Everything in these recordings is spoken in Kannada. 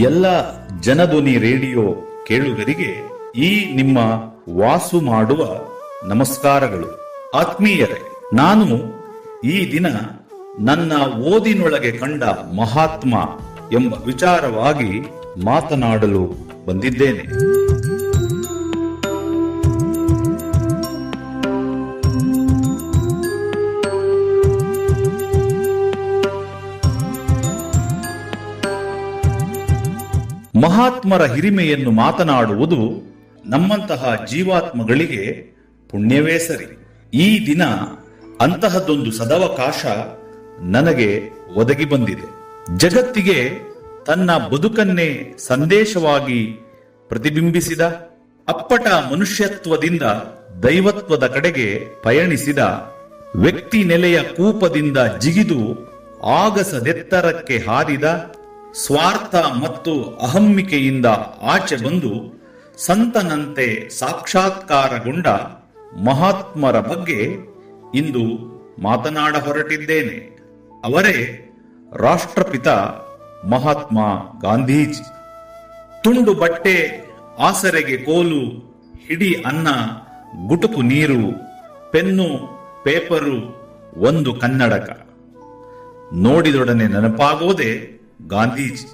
ಎಲ್ಲ ಜನಧ್ವನಿ ರೇಡಿಯೋ ಕೇಳುಗರಿಗೆ ಈ ನಿಮ್ಮ ವಾಸು ಮಾಡುವ ನಮಸ್ಕಾರಗಳು. ಆತ್ಮೀಯರೇ, ನಾನು ಈ ದಿನ ನನ್ನ ಓದಿನೊಳಗೆ ಕಂಡ ಮಹಾತ್ಮ ಎಂಬ ವಿಚಾರವಾಗಿ ಮಾತನಾಡಲು ಬಂದಿದ್ದೇನೆ. ಮಹಾತ್ಮರ ಹಿರಿಮೆಯನ್ನು ಮಾತನಾಡುವುದು ನಮ್ಮಂತಹ ಜೀವಾತ್ಮಗಳಿಗೆ ಪುಣ್ಯವೇ ಸರಿ. ಈ ದಿನ ಅಂತಹದೊಂದು ಸದವಕಾಶ ನನಗೆ ಒದಗಿ ಬಂದಿದೆ. ಜಗತ್ತಿಗೆ ತನ್ನ ಬದುಕನ್ನೇ ಸಂದೇಶವಾಗಿ ಪ್ರತಿಬಿಂಬಿಸಿದ, ಅಪ್ಪಟ ಮನುಷ್ಯತ್ವದಿಂದ ದೈವತ್ವದ ಕಡೆಗೆ ಪಯಣಿಸಿದ, ವ್ಯಕ್ತಿ ನೆಲೆಯ ಕೂಪದಿಂದ ಜಿಗಿದು ಆಗಸದೆತ್ತರಕ್ಕೆ ಹಾರಿದ, ಸ್ವಾರ್ಥ ಮತ್ತು ಅಹಮ್ಮಿಕೆಯಿಂದ ಆಚೆ ಬಂದು ಸಂತನಂತೆ ಸಾಕ್ಷಾತ್ಕಾರಗೊಂಡ ಮಹಾತ್ಮರ ಬಗ್ಗೆ ಇಂದು ಮಾತನಾಡ ಹೊರಟಿದ್ದೇನೆ. ಅವರೇ ರಾಷ್ಟ್ರಪಿತ ಮಹಾತ್ಮ ಗಾಂಧೀಜಿ. ತುಂಡು ಬಟ್ಟೆ, ಆಸರೆಗೆ ಕೋಲು, ಹಿಡಿ ಅನ್ನ, ಗುಟುಕು ನೀರು, ಪೆನ್ನು, ಪೇಪರು, ಒಂದು ಕನ್ನಡಕ. ನೋಡಿದೊಡನೆ ನೆನಪಾಗೋದೆ ಗಾಂಧೀಜಿ.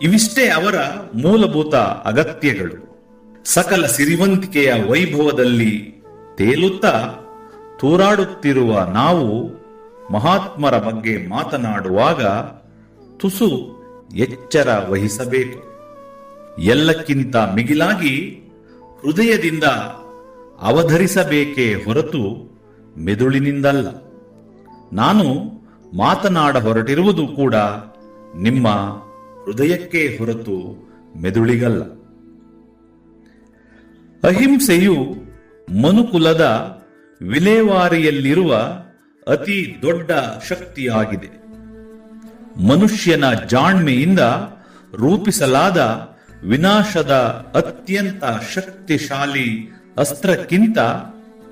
ಇವಿಷ್ಟೇ ಅವರ ಮೂಲಭೂತ ಅಗತ್ಯಗಳು. ಸಕಲ ಸಿರಿವಂತಿಕೆಯ ವೈಭವದಲ್ಲಿ ತೇಲುತ್ತಾ ತೂರಾಡುತ್ತಿರುವ ನಾವು ಮಹಾತ್ಮರ ಬಗ್ಗೆ ಮಾತನಾಡುವಾಗ ತುಸು ಎಚ್ಚರ ವಹಿಸಬೇಕು. ಎಲ್ಲಕ್ಕಿಂತ ಮಿಗಿಲಾಗಿ ಹೃದಯದಿಂದ ಅವಧರಿಸಬೇಕೇ ಹೊರತು ಮೆದುಳಿನಿಂದಲ್ಲ. ನಾನು ಮಾತನಾಡ ಹೊರಟಿರುವುದು ಕೂಡ ನಿಮ್ಮ ಹೃದಯಕ್ಕೆ ಹೊರತು ಮೆದುಳಿಗಲ್ಲ. ಅಹಿಂಸೆಯು ಮನುಕುಲದ ವಿಲೇವಾರಿಯಲ್ಲಿರುವ ಅತಿ ದೊಡ್ಡ ಶಕ್ತಿಯಾಗಿದೆ. ಮನುಷ್ಯನ ಜಾಣ್ಮೆಯಿಂದ ರೂಪಿಸಲಾದ ವಿನಾಶದ ಅತ್ಯಂತ ಶಕ್ತಿಶಾಲಿ ಅಸ್ತ್ರಕ್ಕಿಂತ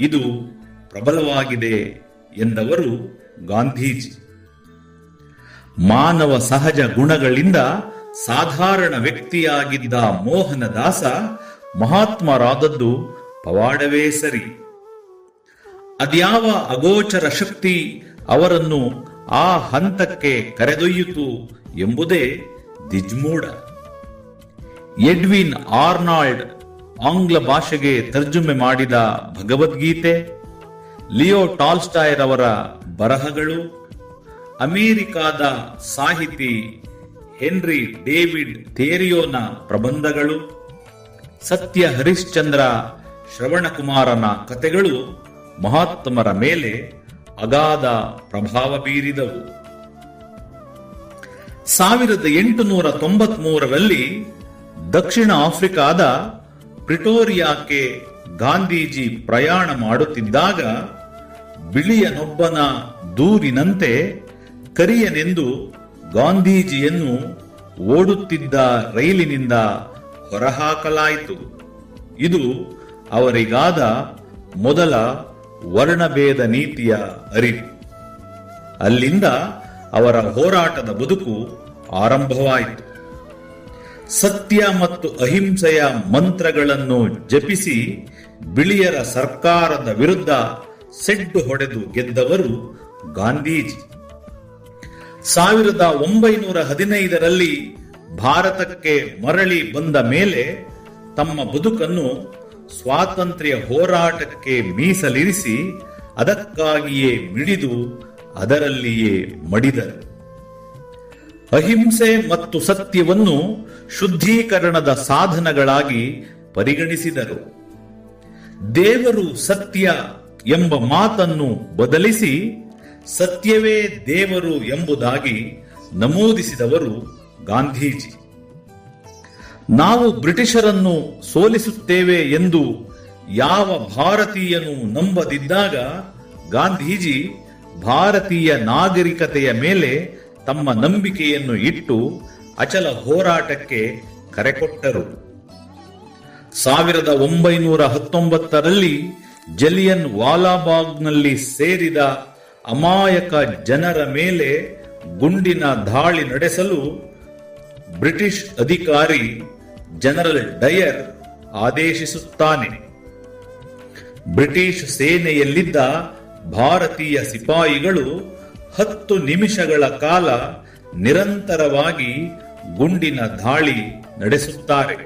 ಇದು ಪ್ರಬಲವಾಗಿದೆ ಎಂದವರು ಗಾಂಧೀಜಿ. ಮಾನವ ಸಹಜ ಗುಣಗಳಿಂದ ಸಾಧಾರಣ ವ್ಯಕ್ತಿಯಾಗಿದ್ದ ಮೋಹನದಾಸ ಮಹಾತ್ಮರಾದದ್ದು ಪವಾಡವೇ ಸರಿ. ಅದ್ಯಾವ ಅಗೋಚರ ಶಕ್ತಿ ಅವರನ್ನು ಆ ಹಂತಕ್ಕೆ ಕರೆದೊಯ್ಯಿತು ಎಂಬುದೇ ದಿಜ್ಮೂಢ. ಎಡ್ವಿನ್ ಆರ್ನಾಲ್ಡ್ ಆಂಗ್ಲ ಭಾಷೆಗೆ ತರ್ಜುಮೆ ಮಾಡಿದ ಭಗವದ್ಗೀತೆ, ಲಿಯೋ ಟಾಲ್ಸ್ಟಾಯ್ರವರ ಬರಹಗಳು, ಅಮೆರಿಕಾದ ಸಾಹಿತಿ ಹೆನ್ರಿ ಡೇವಿಡ್ ಥೇರಿಯೋನ ಪ್ರಬಂಧಗಳು, ಸತ್ಯ ಹರಿಶ್ಚಂದ್ರ ಶ್ರವಣಕುಮಾರನ ಕಥೆಗಳು ಮಹಾತ್ಮರ ಮೇಲೆ ಅಗಾಧ ಪ್ರಭಾವ ಬೀರಿದವು. 1893ರಲ್ಲಿ ದಕ್ಷಿಣ ಆಫ್ರಿಕಾದ ಪ್ರಿಟೋರಿಯಾಕ್ಕೆ ಗಾಂಧೀಜಿ ಪ್ರಯಾಣ ಮಾಡುತ್ತಿದ್ದಾಗ ಬಿಳಿಯನೊಬ್ಬನ ದೂರಿನಂತೆ ಕರಿಯನೆಂದು ಗಾಂಧೀಜಿಯನ್ನು ಓಡುತ್ತಿದ್ದ ರೈಲಿನಿಂದ ಹೊರಹಾಕಲಾಯಿತು. ಇದು ಅವರಿಗಾದ ಮೊದಲ ವರ್ಣಭೇದ ನೀತಿಯ ಅರಿವು. ಅಲ್ಲಿಂದ ಅವರ ಹೋರಾಟದ ಬದುಕು ಆರಂಭವಾಯಿತು. ಸತ್ಯ ಮತ್ತು ಅಹಿಂಸೆಯ ಮಂತ್ರಗಳನ್ನು ಜಪಿಸಿ ಬಿಳಿಯರ ಸರ್ಕಾರದ ವಿರುದ್ಧ ಸೆಡ್ಡು ಹೊಡೆದು ಗೆದ್ದವರು ಗಾಂಧೀಜಿ. 1915ರಲ್ಲಿ ಭಾರತಕ್ಕೆ ಮರಳಿ ಬಂದ ಮೇಲೆ ತಮ್ಮ ಬದುಕನ್ನು ಸ್ವಾತಂತ್ರ್ಯ ಹೋರಾಟಕ್ಕೆ ಮೀಸಲಿರಿಸಿ ಅದಕ್ಕಾಗಿಯೇ ಮಿಡಿದು ಅದರಲ್ಲಿಯೇ ಮಡಿದರು. ಅಹಿಂಸೆ ಮತ್ತು ಸತ್ಯವನ್ನು ಶುದ್ಧೀಕರಣದ ಸಾಧನಗಳಾಗಿ ಪರಿಗಣಿಸಿದರು. ದೇವರು ಸತ್ಯ ಎಂಬ ಮಾತನ್ನು ಬದಲಿಸಿ ಸತ್ಯವೇ ದೇವರು ಎಂಬುದಾಗಿ ನಮೂದಿಸಿದವರು ಗಾಂಧೀಜಿ. ನಾವು ಬ್ರಿಟಿಷರನ್ನು ಸೋಲಿಸುತ್ತೇವೆ ಎಂದು ಯಾವ ಭಾರತೀಯನು ನಂಬದಿದ್ದಾಗ ಗಾಂಧೀಜಿ ಭಾರತೀಯ ನಾಗರಿಕತೆಯ ಮೇಲೆ ತಮ್ಮ ನಂಬಿಕೆಯನ್ನು ಇಟ್ಟು ಅಚಲ ಹೋರಾಟಕ್ಕೆ ಕರೆಕೊಟ್ಟರು. 1919ರಲ್ಲಿ ಜಲಿಯನ್ ವಾಲಾಬಾಗ್ನಲ್ಲಿ ಸೇರಿದ ಅಮಾಯಕ ಜನರ ಮೇಲೆ ಗುಂಡಿನ ದಾಳಿ ನಡೆಸಲು ಬ್ರಿಟಿಷ್ ಅಧಿಕಾರಿ ಜನರಲ್ ಡಯರ್ ಆದೇಶಿಸುತ್ತಾನೆ. ಬ್ರಿಟಿಷ್ ಸೇನೆಯಲ್ಲಿದ್ದ ಭಾರತೀಯ ಸಿಪಾಯಿಗಳು 10 ನಿಮಿಷಗಳ ಕಾಲ ನಿರಂತರವಾಗಿ ಗುಂಡಿನ ದಾಳಿ ನಡೆಸುತ್ತಾರೆ.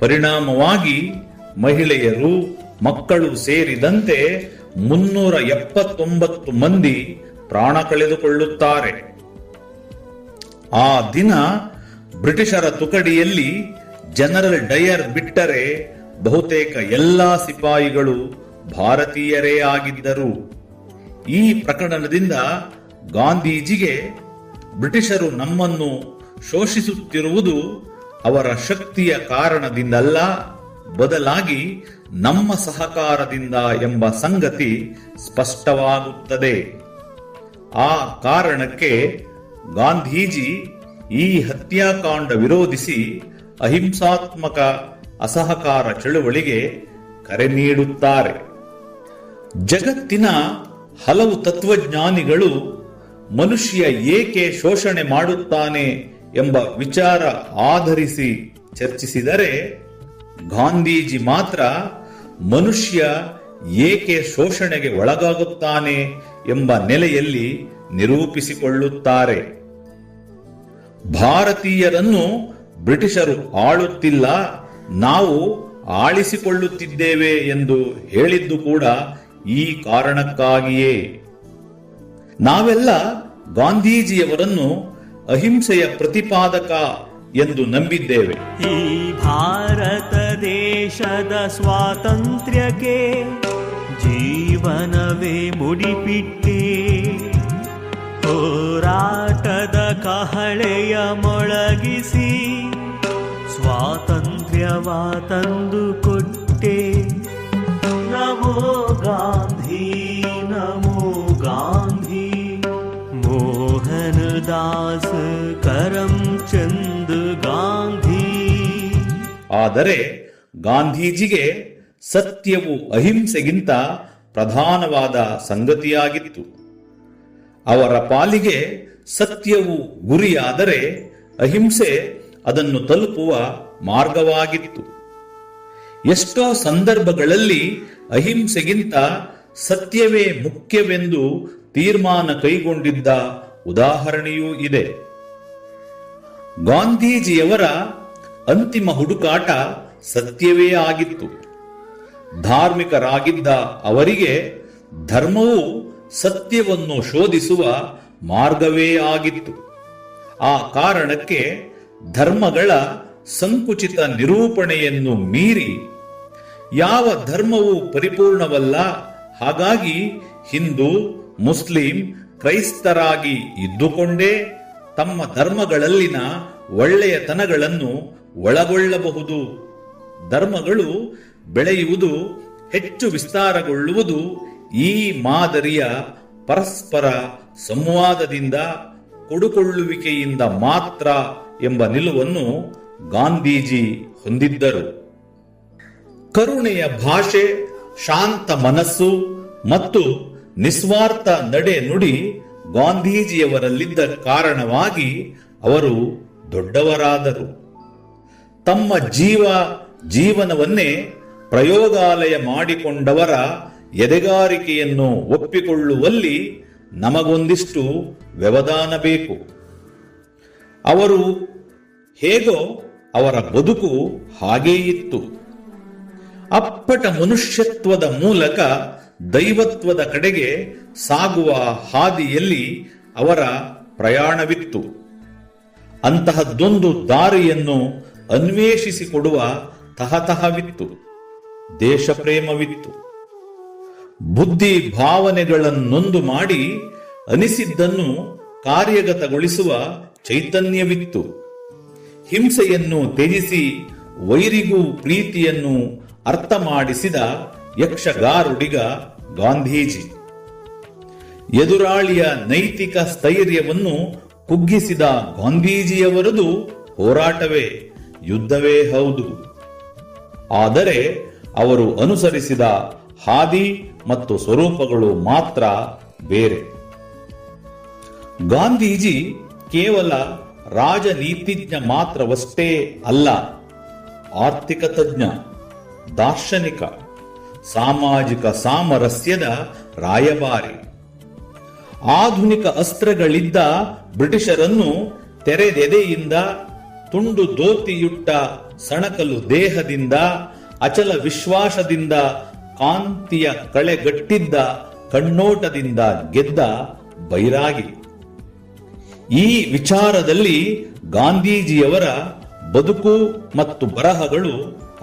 ಪರಿಣಾಮವಾಗಿ ಮಹಿಳೆಯರು, ಮಕ್ಕಳು ಸೇರಿದಂತೆ 379 ಮಂದಿ ಪ್ರಾಣ ಕಳೆದುಕೊಳ್ಳುತ್ತಾರೆ. ಆ ದಿನ ಬ್ರಿಟಿಷರ ತುಕಡಿಯಲ್ಲಿ ಜನರಲ್ ಡಯರ್ ಬಿಟ್ಟರೆ ಬಹುತೇಕ ಎಲ್ಲಾ ಸಿಪಾಯಿಗಳು ಭಾರತೀಯರೇ ಆಗಿದ್ದರು. ಈ ಪ್ರಕರಣದಿಂದ ಗಾಂಧೀಜಿಗೆ ಬ್ರಿಟಿಷರು ನಮ್ಮನ್ನು ಶೋಷಿಸುತ್ತಿರುವುದು ಅವರ ಶಕ್ತಿಯ ಕಾರಣದಿಂದಲ್ಲ, ಬದಲಾಗಿ ನಮ್ಮ ಸಹಕಾರದಿಂದ ಎಂಬ ಸಂಗತಿ ಸ್ಪಷ್ಟವಾಗುತ್ತದೆ. ಆ ಕಾರಣಕ್ಕೆ ಗಾಂಧೀಜಿ ಈ ಹತ್ಯಾಕಾಂಡ ವಿರೋಧಿಸಿ ಅಹಿಂಸಾತ್ಮಕ ಅಸಹಕಾರ ಚಳುವಳಿಗೆ ಕರೆ ನೀಡುತ್ತಾರೆ. ಜಗತ್ತಿನ ಹಲವು ತತ್ವಜ್ಞಾನಿಗಳು ಮನುಷ್ಯ ಏಕೆ ಶೋಷಣೆ ಮಾಡುತ್ತಾನೆ ಎಂಬ ವಿಚಾರ ಆಧರಿಸಿ ಚರ್ಚಿಸಿದರೆ, ಗಾಂಧೀಜಿ ಮಾತ್ರ ಮನುಷ್ಯ ಏಕೆ ಶೋಷಣೆಗೆ ಒಳಗಾಗುತ್ತಾನೆ ಎಂಬ ನೆಲೆಯಲ್ಲಿ ನಿರೂಪಿಸಿಕೊಳ್ಳುತ್ತಾರೆ. ಭಾರತೀಯರನ್ನು ಬ್ರಿಟಿಷರು ಆಳುತ್ತಿಲ್ಲ, ನಾವು ಆಳಿಸಿಕೊಳ್ಳುತ್ತಿದ್ದೇವೆ ಎಂದು ಹೇಳಿದ್ದು ಕೂಡ ಈ ಕಾರಣಕ್ಕಾಗಿಯೇ. ನಾವೆಲ್ಲ ಗಾಂಧೀಜಿಯವರನ್ನು ಅಹಿಂಸೆಯ ಪ್ರತಿಪಾದಕ ಎಂದು ನಂಬಿದ್ದೇವೆ. ಈ ಭಾರತ ದೇಶದ ಸ್ವಾತಂತ್ರ್ಯಕ್ಕೆ ಜೀವನವೇ ಮುಡಿಪಿಟ್ಟೆ, ಹೋರಾಟದ ಕಹಳೆಯ ಮೊಳಗಿಸಿ ಸ್ವಾತಂತ್ರ್ಯವ ತಂದು ಕೊಟ್ಟೆ. ನಮೋ ಗಾಂಧಿ, ನಮೋ ಗಾಂಧಿ, ಮೋಹನ ದಾಸ ಕರಮ್ಚಂದ್ ಗಾಂಧಿ. ಆದರೆ ಗಾಂಧೀಜಿಗೆ ಸತ್ಯವು ಅಹಿಂಸೆಗಿಂತ ಪ್ರಧಾನವಾದ ಸಂಗತಿಯಾಗಿತ್ತು. ಅವರ ಪಾಲಿಗೆ ಸತ್ಯವು ಗುರಿಯಾದರೆ ಅಹಿಂಸೆ ಅದನ್ನು ತಲುಪುವ ಮಾರ್ಗವಾಗಿತ್ತು. ಎಷ್ಟೋ ಸಂದರ್ಭಗಳಲ್ಲಿ ಅಹಿಂಸೆಗಿಂತ ಸತ್ಯವೇ ಮುಖ್ಯವೆಂದು ತೀರ್ಮಾನ ಕೈಗೊಂಡಿದ್ದ ಉದಾಹರಣೆಯೂ ಇದೆ. ಗಾಂಧೀಜಿಯವರ ಅಂತಿಮ ಹುಡುಕಾಟ ಸತ್ಯವೇ ಆಗಿತ್ತು. ಧಾರ್ಮಿಕರಾಗಿದ್ದ ಅವರಿಗೆ ಧರ್ಮವು ಸತ್ಯವನ್ನು ಶೋಧಿಸುವ ಮಾರ್ಗವೇ ಆಗಿತ್ತು. ಆ ಕಾರಣಕ್ಕೆ ಧರ್ಮಗಳ ಸಂಕುಚಿತ ನಿರೂಪಣೆಯನ್ನು ಮೀರಿ ಯಾವ ಧರ್ಮವೂ ಪರಿಪೂರ್ಣವಲ್ಲ, ಹಾಗಾಗಿ ಹಿಂದೂ, ಮುಸ್ಲಿಂ, ಕ್ರೈಸ್ತರಾಗಿ ಇದ್ದುಕೊಂಡೇ ತಮ್ಮ ಧರ್ಮಗಳಲ್ಲಿನ ಒಳ್ಳೆಯತನಗಳನ್ನು ಒಳಗೊಳ್ಳಬಹುದು. ಧರ್ಮಗಳು ಬೆಳೆಯುವುದು, ಹೆಚ್ಚು ವಿಸ್ತಾರಗೊಳ್ಳುವುದು ಈ ಮಾದರಿಯ ಪರಸ್ಪರ ಸಂವಾದದಿಂದ, ಕೊಡುಕೊಳ್ಳುವಿಕೆಯಿಂದ ಮಾತ್ರ ಎಂಬ ನಿಲುವನ್ನು ಗಾಂಧೀಜಿ ಹೊಂದಿದ್ದರು. ಕರುಣೆಯ ಭಾಷೆ, ಶಾಂತ ಮನಸ್ಸು ಮತ್ತು ನಿಸ್ವಾರ್ಥ ನಡೆ ನುಡಿ ಗಾಂಧೀಜಿಯವರಲ್ಲಿದ್ದ ಕಾರಣವಾಗಿ ಅವರು ದೊಡ್ಡವರಾದರು. ತಮ್ಮ ಜೀವನವನ್ನೇ ಪ್ರಯೋಗಾಲಯ ಮಾಡಿಕೊಂಡವರ ಎದೆಗಾರಿಕೆಯನ್ನು ಒಪ್ಪಿಕೊಳ್ಳುವಲ್ಲಿ ನಮಗೊಂದಿಷ್ಟು ವ್ಯವಧಾನ ಬೇಕು. ಅವರು ಹೇಗೋ ಅವರ ಬದುಕು ಹಾಗೇ ಇತ್ತು. ಅಪ್ಪಟ ಮನುಷ್ಯತ್ವದ ಮೂಲಕ ದೈವತ್ವದ ಕಡೆಗೆ ಸಾಗುವ ಹಾದಿಯಲ್ಲಿ ಅವರ ಪ್ರಯಾಣವಿತ್ತು. ಅಂತಹದ್ದೊಂದು ದಾರಿಯನ್ನು ಅನ್ವೇಷಿಸಿಕೊಡುವ ತಹತಹವಿತ್ತು, ದೇಶಪ್ರೇಮವಿತ್ತು. ಬುದ್ಧಿ ಭಾವನೆಗಳನ್ನೊಂದು ಮಾಡಿ ಅನಿಸಿದ್ದನ್ನು ಕಾರ್ಯಗತಗೊಳಿಸುವ ಚೈತನ್ಯವಿತ್ತು. ಹಿಂಸೆಯನ್ನು ತ್ಯಜಿಸಿ ವೈರಿಗೂ ಪ್ರೀತಿಯನ್ನು ಅರ್ಥ ಮಾಡಿಸಿದ ಯಕ್ಷಗಾರುಡಿಗ ಗಾಂಧೀಜಿ. ಎದುರಾಳಿಯ ನೈತಿಕ ಸ್ಥೈರ್ಯವನ್ನು ಕುಗ್ಗಿಸಿದ ಗಾಂಧೀಜಿಯವರದು ಹೋರಾಟವೇ, ಯುದ್ಧವೇ ಹೌದು. ಆದರೆ ಅವರು ಅನುಸರಿಸಿದ ಹಾದಿ ಮತ್ತು ಸ್ವರೂಪಗಳು ಮಾತ್ರ ಬೇರೆ. ಗಾಂಧೀಜಿ ಕೇವಲ ರಾಜನೀತಿಜ್ಞ ಮಾತ್ರವಷ್ಟೇ ಅಲ್ಲ, ಆರ್ಥಿಕ ತಜ್ಞ, ದಾರ್ಶನಿಕ, ಸಾಮಾಜಿಕ ಸಾಮರಸ್ಯದ ರಾಯಭಾರಿ. ಆಧುನಿಕ ಅಸ್ತ್ರಗಳಿದ್ದ ಬ್ರಿಟಿಷರನ್ನು ತೆರೆದೆದೆಯಿಂದ, ತುಂಡು ಧೋತಿಯುಟ್ಟ ಸಣಕಲು ದೇಹದಿಂದ, ಅಚಲ ವಿಶ್ವಾಸದಿಂದ, ಕಾಂತಿಯ ಕಳೆಗಟ್ಟಿದ್ದ ಕಣ್ಣೋಟದಿಂದ ಗೆದ್ದ ಬೈರಾಗಿ. ಈ ವಿಚಾರದಲ್ಲಿ ಗಾಂಧೀಜಿಯವರ ಬದುಕು ಮತ್ತು ಬರಹಗಳು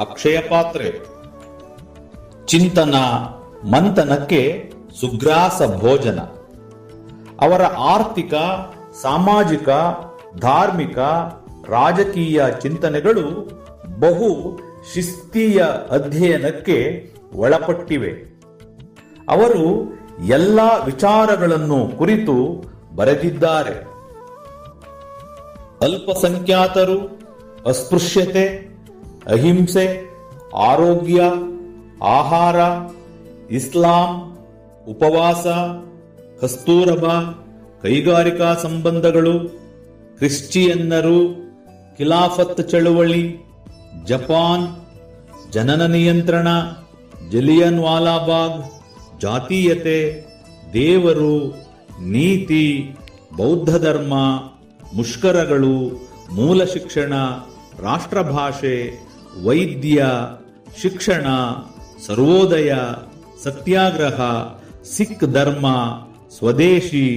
ಅಕ್ಷಯ ಪಾತ್ರೆ. ಚಿಂತನ ಮಂಥನಕ್ಕೆ ಸುಗ್ರಾಸ ಭೋಜನ. ಅವರ ಆರ್ಥಿಕ, ಸಾಮಾಜಿಕ, ಧಾರ್ಮಿಕ, ರಾಜಕೀಯ ಚಿಂತನೆಗಳು ಬಹು ಶಿಸ್ತೀಯ ಅಧ್ಯಯನಕ್ಕೆ ಒಳಪಟ್ಟಿವೆ. ಅವರು ಎಲ್ಲ ವಿಚಾರಗಳನ್ನು ಕುರಿತು ಬರೆದಿದ್ದಾರೆ. ಅಲ್ಪಸಂಖ್ಯಾತರು, ಅಸ್ಪೃಶ್ಯತೆ, ಅಹಿಂಸೆ, ಆರೋಗ್ಯ, ಆಹಾರ, ಇಸ್ಲಾಂ, ಉಪವಾಸ, ಕಸ್ತೂರಬಾ, ಕೈಗಾರಿಕಾ ಸಂಬಂಧಗಳು, ಕ್ರಿಶ್ಚಿಯನ್ನರು, ಖಿಲಾಫತ್ ಚಳುವಳಿ, ಜಪಾನ್, ಜನನ ನಿಯಂತ್ರಣ, ಜಲಿಯನ್ ವಾಲಾಬಾಗ್, ಜಾತೀಯತೆ, ದೇವರು, ನೀತಿ, ಬೌದ್ಧ ಧರ್ಮ, ಮುಷ್ಕರಗಳು, ಮೂಲ ಶಿಕ್ಷಣ, ರಾಷ್ಟ್ರಭಾಷೆ, ವೈದ್ಯ, ಶಿಕ್ಷಣ, ಸರ್ವೋದಯ, ಸತ್ಯಾಗ್ರಹ, ಸಿಖ್ ಧರ್ಮ, ಸ್ವದೇಶಿ,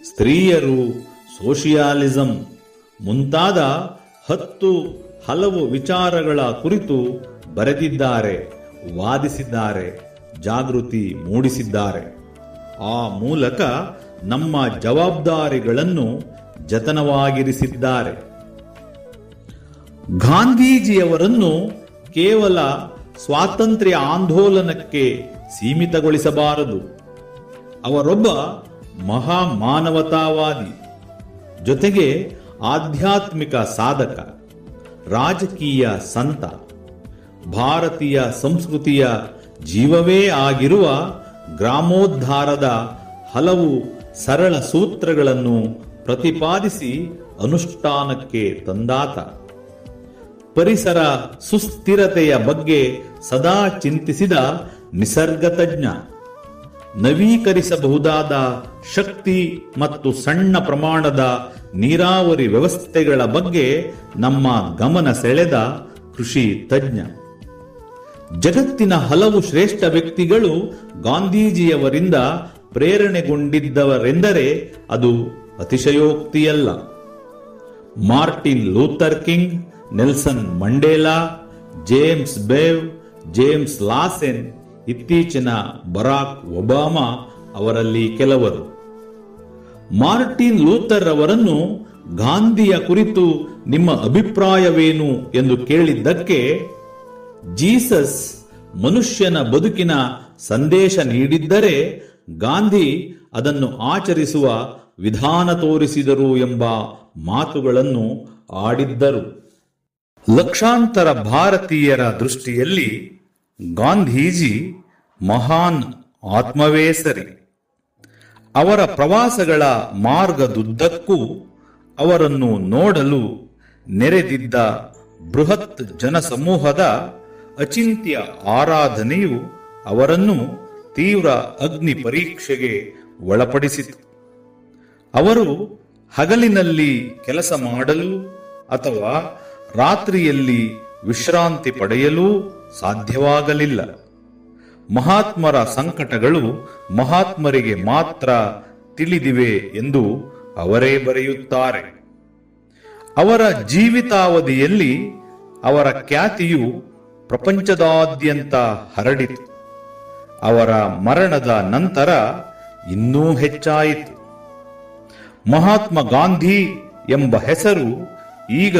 ಸ್ತ್ರೀಯರು, ಸೋಷಿಯಾಲಿಸಂ ಮುಂತಾದ 10 ಹಲವು ವಿಚಾರಗಳ ಕುರಿತು ಬರೆದಿದ್ದಾರೆ, ವಾದಿಸಿದ್ದಾರೆ, ಜಾಗೃತಿ ಮೂಡಿಸಿದ್ದಾರೆ. ಆ ಮೂಲಕ ನಮ್ಮ ಜವಾಬ್ದಾರಿಗಳನ್ನು ಜತನವಾಗಿರಿಸಿದ್ದಾರೆ. ಗಾಂಧೀಜಿಯವರನ್ನು ಕೇವಲ ಸ್ವಾತಂತ್ರ್ಯ ಆಂದೋಲನಕ್ಕೆ ಸೀಮಿತಗೊಳಿಸಬಾರದು. ಅವರೊಬ್ಬ ಮಹಾ ಮಾನವತಾವಾದಿ, ಜೊತೆಗೆ ಆಧ್ಯಾತ್ಮಿಕ ಸಾಧಕ, ರಾಜಕೀಯ ಸಂತ, ಭಾರತೀಯ ಸಂಸ್ಕೃತಿಯ ಜೀವವೇ ಆಗಿರುವ ಗ್ರಾಮೋದ್ಧಾರದ ಹಲವು ಸರಳ ಸೂತ್ರಗಳನ್ನು ಪ್ರತಿಪಾದಿಸಿ ಅನುಷ್ಠಾನಕ್ಕೆ ತಂದಾತ. ಪರಿಸರ ಸುಸ್ಥಿರತೆಯ ಬಗ್ಗೆ ಸದಾ ಚಿಂತಿಸಿದ ನಿಸರ್ಗ ತಜ್ಞ. ನವೀಕರಿಸಬಹುದಾದ ಶಕ್ತಿ ಮತ್ತು ಸಣ್ಣ ಪ್ರಮಾಣದ ನೀರಾವರಿ ವ್ಯವಸ್ಥೆಗಳ ಬಗ್ಗೆ ನಮ್ಮ ಗಮನ ಸೆಳೆದ ಕೃಷಿ ತಜ್ಞ. ಜಗತ್ತಿನ ಹಲವು ಶ್ರೇಷ್ಠ ವ್ಯಕ್ತಿಗಳು ಗಾಂಧೀಜಿಯವರಿಂದ ಪ್ರೇರಣೆಗೊಂಡಿದ್ದವರೆಂದರೆ ಅದು ಅತಿಶಯೋಕ್ತಿಯಲ್ಲ. Martin Luther King, Nelson Mandela, James Bevel, James Lawson, ಇತ್ತೀಚಿನ ಬರಾಕ್ ಒಬಾಮಾ ಅವರಲ್ಲಿ ಕೆಲವರು. ಮಾರ್ಟಿನ್ ಲೂಥರ್ ಅವರನ್ನು ಗಾಂಧಿಯ ಕುರಿತು ನಿಮ್ಮ ಅಭಿಪ್ರಾಯವೇನು ಎಂದು ಕೇಳಿದ್ದಕ್ಕೆ, ಜೀಸಸ್ ಮನುಷ್ಯನ ಬದುಕಿನ ಸಂದೇಶ ನೀಡಿದ್ದರೆ ಗಾಂಧಿ ಅದನ್ನು ಆಚರಿಸುವ ವಿಧಾನ ತೋರಿಸಿದರು ಎಂಬ ಮಾತುಗಳನ್ನು ಆಡಿದ್ದರು. ಲಕ್ಷಾಂತರ ಭಾರತೀಯರ ದೃಷ್ಟಿಯಲ್ಲಿ ಗಾಂಧೀಜಿ ಮಹಾನ್ ಆತ್ಮವೇ ಸರಿ. ಅವರ ಪ್ರವಾಸಗಳ ಮಾರ್ಗದುದ್ದಕ್ಕೂ ಅವರನ್ನು ನೋಡಲು ನೆರೆದಿದ್ದ ಬೃಹತ್ ಜನಸಮೂಹದ ಅಚಿಂತ್ಯ ಆರಾಧನೆಯು ಅವರನ್ನು ತೀವ್ರ ಅಗ್ನಿ ಪರೀಕ್ಷೆಗೆ ಒಳಪಡಿಸಿತು. ಅವರು ಹಗಲಿನಲ್ಲಿ ಕೆಲಸ ಮಾಡಲು ಅಥವಾ ರಾತ್ರಿಯಲ್ಲಿ ವಿಶ್ರಾಂತಿ ಪಡೆಯಲು ಸಾಧ್ಯವಾಗಲಿಲ್ಲ. ಮಹಾತ್ಮರ ಸಂಕಟಗಳು ಮಹಾತ್ಮರಿಗೆ ಮಾತ್ರ ತಿಳಿದಿವೆ ಎಂದು ಅವರೇ ಬರೆಯುತ್ತಾರೆ. ಅವರ ಜೀವಿತಾವಧಿಯಲ್ಲಿ ಅವರ ಖ್ಯಾತಿಯು ಪ್ರಪಂಚದಾದ್ಯಂತ ಹರಡಿತು. ಅವರ ಮರಣದ ನಂತರ ಇನ್ನೂ ಹೆಚ್ಚಾಯಿತು. ಮಹಾತ್ಮ ಗಾಂಧಿ ಎಂಬ ಹೆಸರು ಈಗ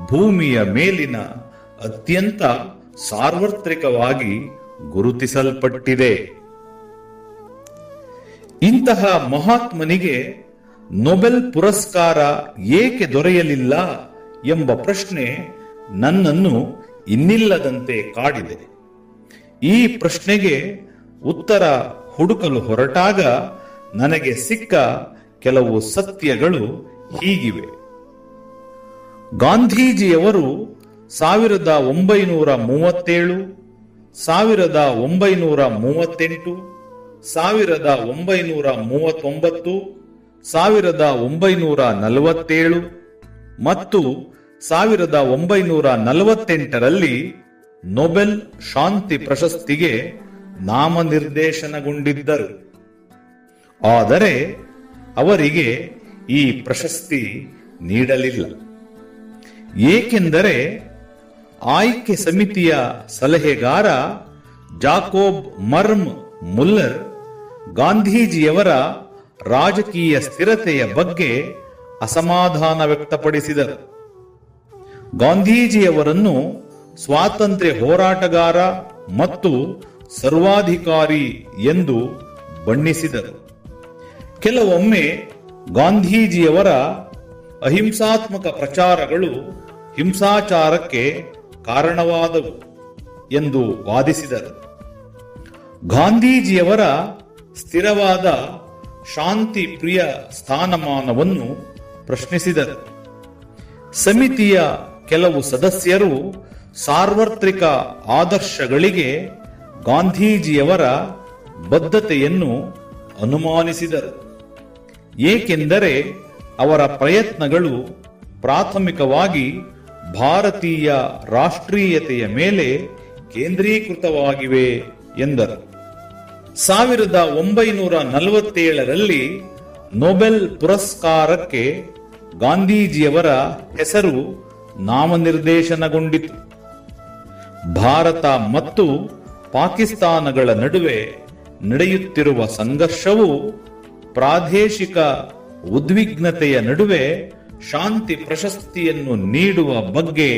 ಭೂಮಿಯ ಮೇಲಿನ ಅತ್ಯಂತ ಸಾರ್ವತ್ರಿಕವಾಗಿ ಗುರುತಿಸಲ್ಪಟ್ಟಿದೆ. ಇಂತಹ ಮಹಾತ್ಮನಿಗೆ ನೊಬೆಲ್ ಪುರಸ್ಕಾರ ಏಕೆ ದೊರೆಯಲಿಲ್ಲ ಎಂಬ ಪ್ರಶ್ನೆ ನನ್ನನ್ನು ಇನ್ನಿಲ್ಲದಂತೆ ಕಾಡಿದೆ. ಈ ಪ್ರಶ್ನೆಗೆ ಉತ್ತರ ಹುಡುಕಲು ಹೊರಟಾಗ ನನಗೆ ಸಿಕ್ಕ ಕೆಲವು ಸತ್ಯಗಳು ಹೀಗಿವೆ. ಗಾಂಧೀಜಿಯವರು 1937, 1938, 1939, 1947 ಮತ್ತು 1948ರಲ್ಲಿ ನೊಬೆಲ್ ಶಾಂತಿ ಪ್ರಶಸ್ತಿಗೆ ನಾಮನಿರ್ದೇಶನಗೊಂಡಿದ್ದರು. ಆದರೆ ಅವರಿಗೆ ಈ ಪ್ರಶಸ್ತಿ ನೀಡಲಿಲ್ಲ. ಏಕೆಂದರೆ ಆಯ್ಕೆ ಸಮಿತಿಯ ಸಲಹೆಗಾರ ಜಾಕೋಬ್ ಮರ್ಮ್ ಮುಲ್ಲರ್ ಗಾಂಧೀಜಿಯವರ ರಾಜಕೀಯ ಸ್ಥಿರತೆಯ ಬಗ್ಗೆ ಅಸಮಾಧಾನ ವ್ಯಕ್ತಪಡಿಸಿದರು. ಗಾಂಧೀಜಿಯವರನ್ನು ಸ್ವಾತಂತ್ರ್ಯ ಹೋರಾಟಗಾರ ಮತ್ತು ಸರ್ವಾಧಿಕಾರಿ ಎಂದು ಬಣ್ಣಿಸಿದರು. ಕೆಲವೊಮ್ಮೆ ಗಾಂಧೀಜಿಯವರ ಅಹಿಂಸಾತ್ಮಕ ಪ್ರಚಾರಗಳು ಹಿಂಸಾಚಾರಕ್ಕೆ ಕಾರಣವಾದವು ಎಂದು ವಾದಿಸಿದರು. ಗಾಂಧೀಜಿಯವರ ಸ್ಥಿರವಾದ ಶಾಂತಿ ಪ್ರಿಯ ಸ್ಥಾನಮಾನವನ್ನು ಪ್ರಶ್ನಿಸಿದರು. ಸಮಿತಿಯ ಕೆಲವು ಸದಸ್ಯರು ಸಾರ್ವತ್ರಿಕ ಆದರ್ಶಗಳಿಗೆ ಗಾಂಧೀಜಿಯವರ ಬದ್ಧತೆಯನ್ನು ಅನುಮಾನಿಸಿದರು. ಏಕೆಂದರೆ ಅವರ ಪ್ರಯತ್ನಗಳು ಪ್ರಾಥಮಿಕವಾಗಿ ಭಾರತೀಯ ರಾಷ್ಟ್ರೀಯತೆಯ ಮೇಲೆ ಕೇಂದ್ರೀಕೃತವಾಗಿವೆ ಎಂದರು. 1947ರಲ್ಲಿ ನೊಬೆಲ್ ಪುರಸ್ಕಾರಕ್ಕೆ ಗಾಂಧೀಜಿಯವರ ಹೆಸರು ನಾಮನಿರ್ದೇಶನಗೊಂಡಿತು. ಭಾರತ ಮತ್ತು ಪಾಕಿಸ್ತಾನಗಳ ನಡುವೆ ನಡೆಯುತ್ತಿರುವ ಸಂಘರ್ಷವು ಪ್ರಾದೇಶಿಕ ಉದ್ವಿಗ್ನತೆಯ ನಡುವೆ ಶಾಂತಿ ಪ್ರಶಸ್ತಿಯನ್ನು ನೀಡುವ ಬಗ್ಗೆ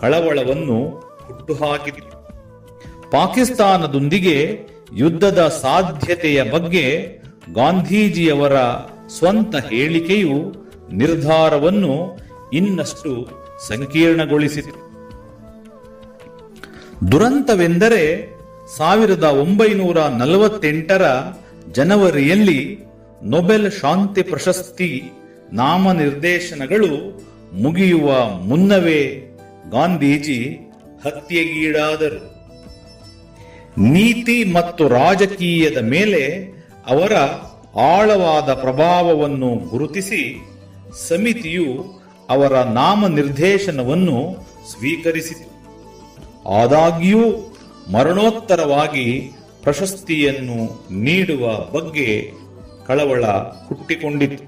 ಕಳವಳವನ್ನು ಹುಟ್ಟುಹಾಕಿತು. ಪಾಕಿಸ್ತಾನದೊಂದಿಗೆ ಯುದ್ಧದ ಸಾಧ್ಯತೆಯ ಬಗ್ಗೆ ಗಾಂಧೀಜಿಯವರ ಸ್ವಂತ ಹೇಳಿಕೆಯು ನಿರ್ಧಾರವನ್ನು ಇನ್ನಷ್ಟು ಸಂಕೀರ್ಣಗೊಳಿಸಿತು. ದುರಂತವೆಂದರೆ 1948ರ ಜನವರಿಯಲ್ಲಿ ನೊಬೆಲ್ ಶಾಂತಿ ಪ್ರಶಸ್ತಿ ನಾಮನಿರ್ದೇಶನಗಳು ಮುಗಿಯುವ ಮುನ್ನವೇ ಗಾಂಧೀಜಿ ಹತ್ಯೆಗೀಡಾದರು. ನೀತಿ ಮತ್ತು ರಾಜಕೀಯದ ಮೇಲೆ ಅವರ ಆಳವಾದ ಪ್ರಭಾವವನ್ನು ಗುರುತಿಸಿ ಸಮಿತಿಯು ಅವರ ನಾಮನಿರ್ದೇಶನವನ್ನು ಸ್ವೀಕರಿಸಿತು. ಆದಾಗ್ಯೂ ಮರಣೋತ್ತರವಾಗಿ ಪ್ರಶಸ್ತಿಯನ್ನು ನೀಡುವ ಬಗ್ಗೆ ಕಳವಳ ಹುಟ್ಟಿಕೊಂಡಿತು.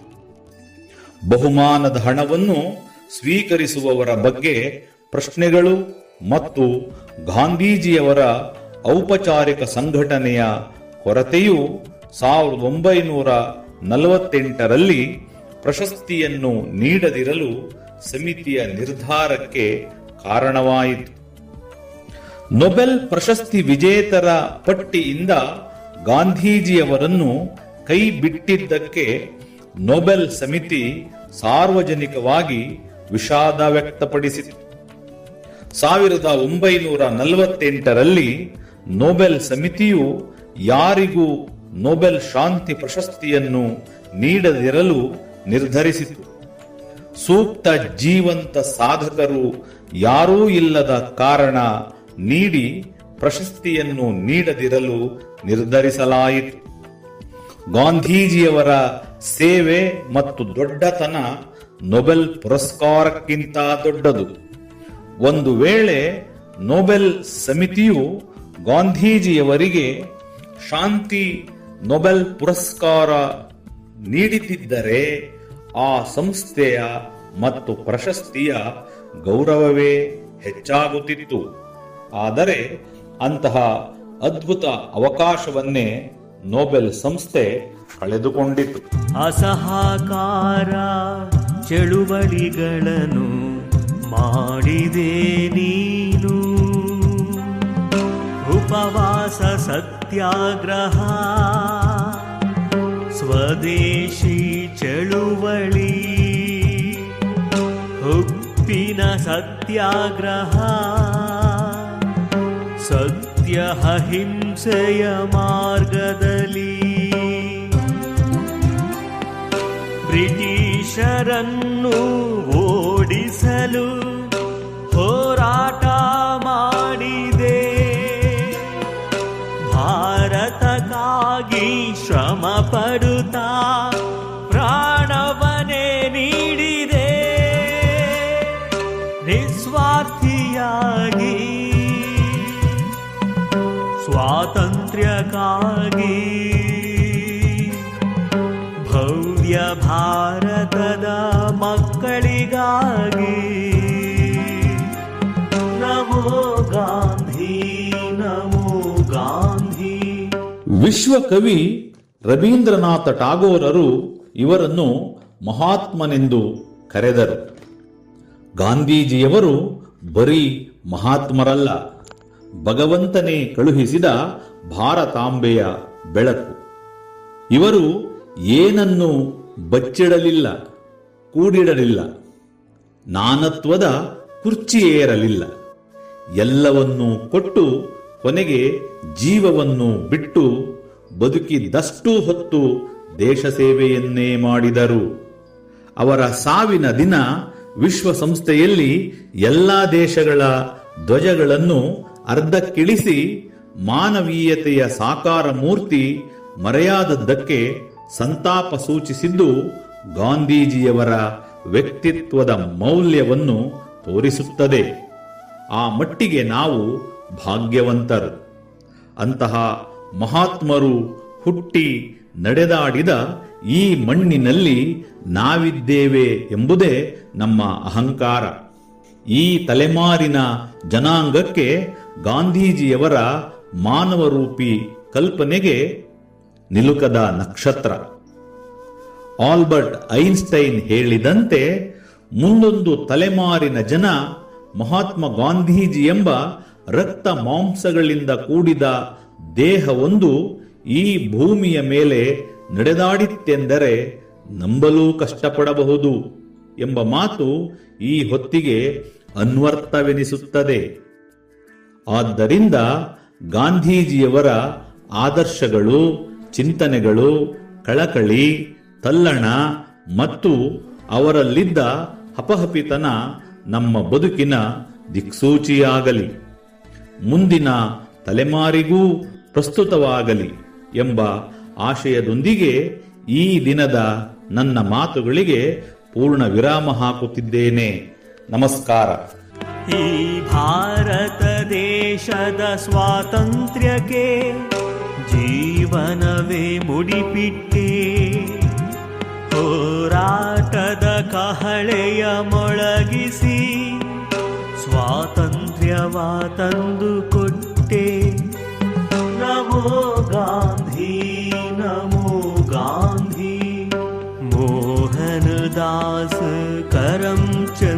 ಬಹುಮಾನದ ಹಣವನ್ನು ಸ್ವೀಕರಿಸುವವರ ಬಗ್ಗೆ ಪ್ರಶ್ನೆಗಳು ಮತ್ತು ಗಾಂಧೀಜಿಯವರ ಔಪಚಾರಿಕ ಸಂಘಟನೆಯ ಕೊರತೆಯು 1948ರಲ್ಲಿ ಪ್ರಶಸ್ತಿಯನ್ನು ನೀಡದಿರಲು ಸಮಿತಿಯ ನಿರ್ಧಾರಕ್ಕೆ ಕಾರಣವಾಯಿತು. ನೊಬೆಲ್ ಪ್ರಶಸ್ತಿ ವಿಜೇತರ ಪಟ್ಟಿಯಿಂದ ಗಾಂಧೀಜಿಯವರನ್ನು ಕೈ ಬಿಟ್ಟಿದ್ದಕ್ಕೆ ನೊಬೆಲ್ ಸಮಿತಿ ಸಾರ್ವಜನಿಕವಾಗಿ ವಿಷಾದ ವ್ಯಕ್ತಪಡಿಸಿತು. 1948ರಲ್ಲಿ ನೊಬೆಲ್ ಸಮಿತಿಯು ಯಾರಿಗೂ ನೊಬೆಲ್ ಶಾಂತಿ ಪ್ರಶಸ್ತಿಯನ್ನು ನೀಡದಿರಲು ನಿರ್ಧರಿಸಿತು. ಸೂಕ್ತ ಜೀವಂತ ಸಾಧಕರು ಯಾರೂ ಇಲ್ಲದ ಕಾರಣ ನೀಡಿ ಪ್ರಶಸ್ತಿಯನ್ನು ನೀಡದಿರಲು ನಿರ್ಧರಿಸಲಾಯಿತು. ಗಾಂಧೀಜಿಯವರ ಸೇವೆ ಮತ್ತು ದೊಡ್ಡತನ ನೊಬೆಲ್ ಪುರಸ್ಕಾರಕ್ಕಿಂತ ದೊಡ್ಡದು. ಒಂದು ವೇಳೆ ನೊಬೆಲ್ ಸಮಿತಿಯು ಗಾಂಧೀಜಿಯವರಿಗೆ ಶಾಂತಿ ನೊಬೆಲ್ ಪುರಸ್ಕಾರ ನೀಡುತ್ತಿದ್ದರೆ ಆ ಸಂಸ್ಥೆಯ ಮತ್ತು ಪ್ರಶಸ್ತಿಯ ಗೌರವವೇ ಹೆಚ್ಚಾಗುತ್ತಿತ್ತು. ಆದರೆ ಅಂತಹ ಅದ್ಭುತ ಅವಕಾಶವನ್ನೇ ನೊಬೆಲ್ ಸಂಸ್ಥೆ ಕಳೆದುಕೊಂಡಿತು. ಅಸಹಕಾರ ಚಳುವಳಿಗಳನ್ನು ಮಾಡಿದೆ ನೀನು, ಉಪವಾಸ ಸತ್ಯಾಗ್ರಹ ಸ್ವದೇಶಿ ಚಳುವಳಿ, ಉಪ್ಪಿನ ಸತ್ಯಾಗ್ರಹ ಸತ್ಯ ಅಹಿಂಸೆಯ ಮಾರ್ಗದಲ್ಲಿ ಬ್ರಿಟಿಷರನ್ನು ಓಡಿಸಲು ಸ್ವಾತಂತ್ರ್ಯಕ್ಕಾಗಿ ಭವ್ಯ ಭಾರತದ ಮಕ್ಕಳಿಗಾಗಿ ನಮೋ ಗಾಂಧಿ ನಮೋ ಗಾಂಧಿ. ವಿಶ್ವಕವಿ ರವೀಂದ್ರನಾಥ ಟಾಗೋರರು ಇವರನ್ನು ಮಹಾತ್ಮನೆಂದು ಕರೆದರು. ಗಾಂಧೀಜಿಯವರು ಬರೀ ಮಹಾತ್ಮರಲ್ಲ, ಭಗವಂತನೇ ಕಳುಹಿಸಿದ ಭಾರತಾಂಬೆಯ ಬೆಳಕು. ಇವರು ಏನನ್ನು ಬಚ್ಚಿಡಲಿಲ್ಲ, ಕೂಡಿಡಲಿಲ್ಲ, ನಾನತ್ವದ ಕುರ್ಚಿಯೇರಲಿಲ್ಲ. ಎಲ್ಲವನ್ನೂ ಕೊಟ್ಟು ಕೊನೆಗೆ ಜೀವವನ್ನು ಬಿಟ್ಟು ಬದುಕಿದಷ್ಟು ಹೊತ್ತು ದೇಶ ಸೇವೆಯನ್ನೇ ಮಾಡಿದರು. ಅವರ ಸಾವಿನ ದಿನ ವಿಶ್ವಸಂಸ್ಥೆಯಲ್ಲಿ ಎಲ್ಲ ದೇಶಗಳ ಧ್ವಜಗಳನ್ನು ಅರ್ಧಕ್ಕಿಳಿಸಿ ಮಾನವೀಯತೆಯ ಸಾಕಾರ ಮೂರ್ತಿ ಮರೆಯಾದದ್ದಕ್ಕೆ ಸಂತಾಪ ಸೂಚಿಸಿದ್ದು ಗಾಂಧೀಜಿಯವರ ವ್ಯಕ್ತಿತ್ವದ ಮೌಲ್ಯವನ್ನು ತೋರಿಸುತ್ತದೆ. ಆ ಮಟ್ಟಿಗೆ ನಾವು ಭಾಗ್ಯವಂತರು. ಅಂತಹ ಮಹಾತ್ಮರು ಹುಟ್ಟಿ ನಡೆದಾಡಿದ ಈ ಮಣ್ಣಿನಲ್ಲಿ ನಾವಿದ್ದೇವೆ ಎಂಬುದೇ ನಮ್ಮ ಅಹಂಕಾರ. ಈ ತಲೆಮಾರಿನ ಜನಾಂಗಕ್ಕೆ ಗಾಂಧೀಜಿಯವರ ಮಾನವರೂಪಿ ಕಲ್ಪನೆಗೆ ನಿಲುಕದ ನಕ್ಷತ್ರ. ಆಲ್ಬರ್ಟ್ ಐನ್ಸ್ಟೈನ್ ಹೇಳಿದಂತೆ, ಮುಂದೊಂದು ತಲೆಮಾರಿನ ಜನ ಮಹಾತ್ಮ ಗಾಂಧೀಜಿ ಎಂಬ ರಕ್ತ ಮಾಂಸಗಳಿಂದ ಕೂಡಿದ ದೇಹವೊಂದು ಈ ಭೂಮಿಯ ಮೇಲೆ ನಡೆದಾಡಿತ್ತೆಂದರೆ ನಂಬಲೂ ಕಷ್ಟಪಡಬಹುದು ಎಂಬ ಮಾತು ಈ ಹೊತ್ತಿಗೆ ಅನ್ವರ್ಥವೆನಿಸುತ್ತದೆ. ಆದ್ದರಿಂದ ಗಾಂಧೀಜಿಯವರ ಆದರ್ಶಗಳು, ಚಿಂತನೆಗಳು, ಕಳಕಳಿ, ತಲ್ಲಣ ಮತ್ತು ಅವರಲ್ಲಿದ್ದ ಹಪಹಪಿತನ ನಮ್ಮ ಬದುಕಿನ ದಿಕ್ಸೂಚಿಯಾಗಲಿ, ಮುಂದಿನ ತಲೆಮಾರಿಗೂ ಪ್ರಸ್ತುತವಾಗಲಿ ಎಂಬ ಆಶಯದೊಂದಿಗೆ ಈ ದಿನದ ನನ್ನ ಮಾತುಗಳಿಗೆ ಪೂರ್ಣ ವಿರಾಮ ಹಾಕುತ್ತಿದ್ದೇನೆ. ನಮಸ್ಕಾರ. ಈ ಭಾರತ ದೇಶದ ಸ್ವಾತಂತ್ರ್ಯಕ್ಕೆ ಜೀವನವೇ ಮುಡಿಪಿಟ್ಟೆ, ಹೋರಾಟದ ಕಹಳೆಯ ಮೊಳಗಿಸಿ ಸ್ವಾತಂತ್ರ್ಯವ ತಂದು ಕೊಟ್ಟೆ. ನಮೋ ಗಾಂಧಿ ನಮೋ ಗಾಂಧಿ. ಮೋಹನದಾಸ್ ಕರಮ್ಚಂದ್